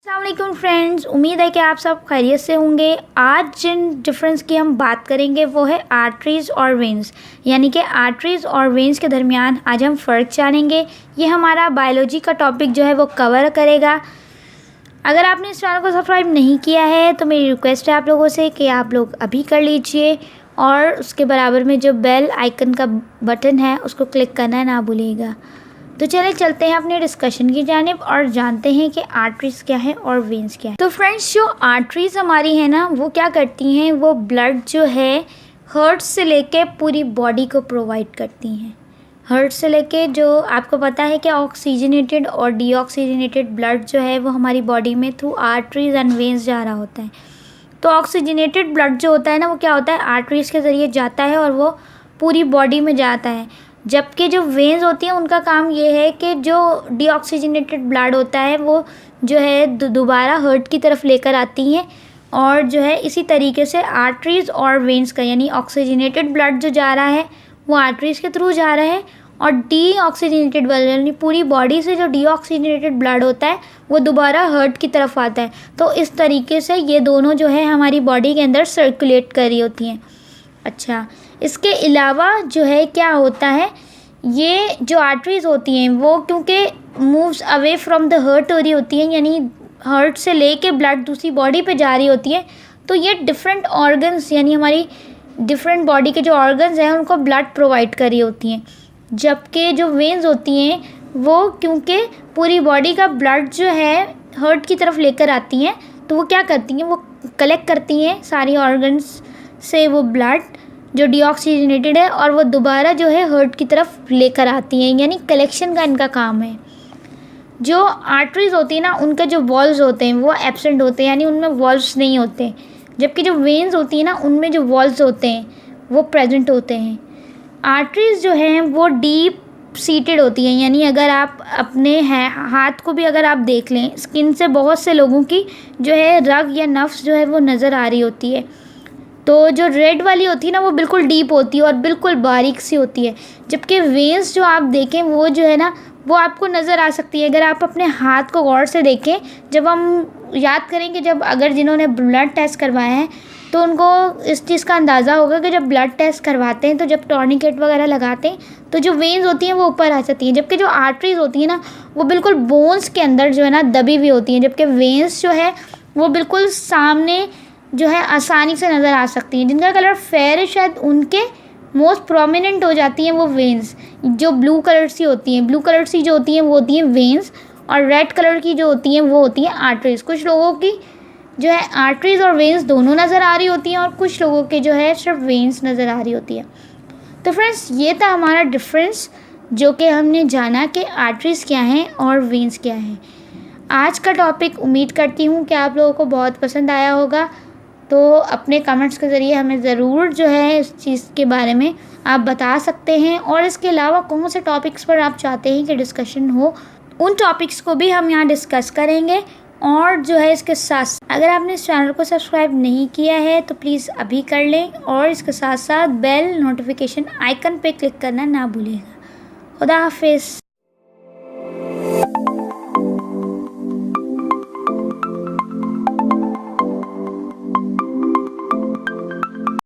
अस्सलामुअलैकुम फ्रेंड्स, उम्मीद है कि आप सब खैरियत से होंगे। आज जिन डिफरेंस की हम बात करेंगे वो है आर्टरीज़ और वेन्स, यानी कि आर्टरीज़ और वेन्स के दरमियान आज हम फ़र्क जानेंगे। ये हमारा बायोलॉजी का टॉपिक जो है वो कवर करेगा। अगर आपने इस चैनल को सब्सक्राइब नहीं किया है तो मेरी रिक्वेस्ट है आप लोगों से कि आप लोग अभी कर लीजिए और उसके बराबर में जो बेल आइकन का बटन है उसको क्लिक करना ना भूलिएगा। तो चले चलते हैं अपने डिस्कशन की जानिब और जानते हैं कि आर्टरीज़ क्या है और वेन्स क्या है। तो फ्रेंड्स, जो आर्टरीज़ हमारी है ना, वो क्या करती हैं, वो ब्लड जो है हार्ट से लेके पूरी बॉडी को प्रोवाइड करती हैं। हार्ट से लेके, जो आपको पता है कि ऑक्सीजनेटेड और डीऑक्सीजनेटेड ब्लड जो है वो हमारी बॉडी में थ्रू आर्टरीज़ एंड वेन्स जा रहा होता है। तो ऑक्सीजनेटेड ब्लड जो होता है ना, वो क्या होता है, आर्टरीज़ के ज़रिए जाता है और वो पूरी बॉडी में जाता है। जबकि जो वेन्स होती हैं उनका काम ये है कि जो डीऑक्सीजनेटेड ब्लड होता है वो जो है दोबारा हार्ट की तरफ लेकर आती हैं। और जो है इसी तरीके से आर्टरीज़ और वेन्स का, यानी ऑक्सीजनेटेड ब्लड जो जा रहा है वो आर्टरीज़ के थ्रू जा रहा है और डीऑक्सीजनेटेड ब्लड, यानी पूरी बॉडी से जो डीऑक्सीजनेटेड ब्लड होता है वो दोबारा हार्ट की तरफ आता है। तो इस तरीके से ये दोनों जो है हमारी बॉडी के अंदर सर्कुलेट कर रही होती हैं। अच्छा, इसके अलावा जो है क्या होता है, ये जो आर्टरीज़ होती हैं वो क्योंकि moves away from the heart हो रही होती हैं, यानी हार्ट से लेके ब्लड दूसरी बॉडी पे जा रही होती है, तो ये डिफरेंट ऑर्गन्स, यानी हमारी डिफरेंट बॉडी के जो ऑर्गन्स हैं उनको ब्लड प्रोवाइड कर रही होती हैं। जबकि जो वेन्स होती हैं वो क्योंकि पूरी बॉडी का ब्लड जो है हार्ट की तरफ लेकर आती हैं, तो वो क्या करती हैं, वो कलेक्ट करती हैं सारी ऑर्गन्स से वो ब्लड जो डीऑक्सीजनेटेड है और वो दोबारा जो है हार्ट की तरफ लेकर आती हैं, यानी कलेक्शन का इनका काम है। जो आर्टरीज़ होती है ना, उनके जो वॉल्व्स होते हैं वो एब्सेंट होते हैं, यानी उनमें वॉल्व्स नहीं होते। जबकि जो वेन्स होती है ना, उनमें जो वॉल्व्स होते हैं वो प्रेजेंट होते हैं। आर्टरीज़ जो हैं वो डीप सीटेड होती हैं, यानी अगर आप अपने हाथ को भी अगर आप देख लें, स्किन से बहुत से लोगों की जो है रग या नफ्स जो है वो नज़र आ रही होती है। तो जो रेड वाली होती है ना वो बिल्कुल डीप होती है और बिल्कुल बारीक सी होती है। जबकि वेन्स जो आप देखें वो जो है ना वो आपको नज़र आ सकती है अगर आप अपने हाथ को गौर से देखें। जब हम याद करें कि जब अगर जिन्होंने ब्लड टेस्ट करवाए हैं तो उनको इस चीज़ का अंदाज़ा होगा कि जब ब्लड टेस्ट करवाते हैं तो जब टॉर्निकेट वगैरह लगाते हैं तो जो वेन्स होती हैं वो ऊपर आ जाती हैं, जबकि जो आर्टरीज़ होती हैं ना वो बिल्कुल बोन्स के अंदर जो है ना दबी हुई होती हैं। जबकि वेन्स जो है वो बिल्कुल सामने जो है आसानी से नज़र आ सकती हैं। जिनका कलर फेयर है शायद उनके मोस्ट प्रोमिनेंट हो जाती हैं वो वेन्स। जो ब्लू कलर सी होती हैं, ब्लू कलर सी जो होती हैं वो होती हैं वेन्स, और रेड कलर की जो होती हैं वो होती हैं आर्टरीज़। कुछ लोगों की जो है आर्टरीज़ और वेन्स दोनों नज़र आ रही होती हैं और कुछ लोगों के जो है सिर्फ वेन्स नज़र आ रही होती है। तो फ्रेंड्स, ये था हमारा डिफरेंस, जो कि हमने जाना कि आर्टरीज़ क्या हैं और वेन्स क्या हैं। आज का टॉपिक उम्मीद करती हूँ कि आप लोगों को बहुत पसंद आया होगा। तो अपने कमेंट्स के ज़रिए हमें ज़रूर जो है इस चीज़ के बारे में आप बता सकते हैं, और इसके अलावा कौन से टॉपिक्स पर आप चाहते हैं कि डिस्कशन हो, उन टॉपिक्स को भी हम यहाँ डिस्कस करेंगे। और जो है इसके साथ, अगर आपने इस चैनल को सब्सक्राइब नहीं किया है तो प्लीज़ अभी कर लें और इसके साथ साथ बेल नोटिफिकेशन आइकन पे क्लिक करना ना भूलिएगा। खुदा हाफिज़।